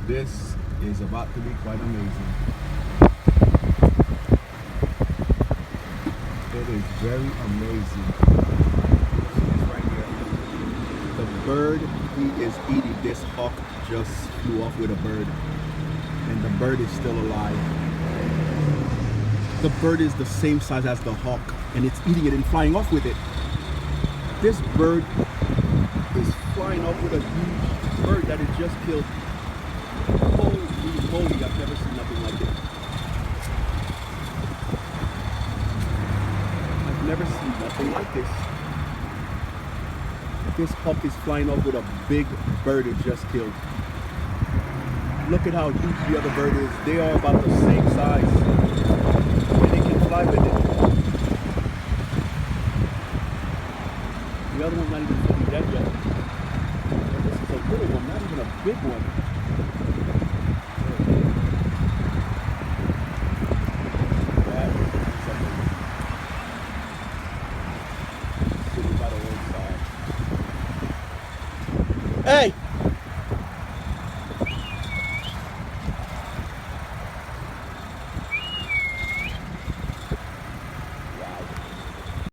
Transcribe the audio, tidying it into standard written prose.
This is about to be quite amazing. It is very amazing. See this right here. The bird he is eating, this hawk just flew off with a bird, and the bird is still alive. The bird is the same size as the hawk, and it's eating it and flying off with it. This bird is flying off with a huge bird that it just killed. Holy moly, I've never seen nothing like it. I've never seen nothing like this. This hawk is flying off with a big bird it just killed. Look at how huge the other bird is. They are about the same size. And they can fly with it. The other one's not even fully dead yet. But this is a little one, not even a big one. That is something. Sitting by the roadside. Hey!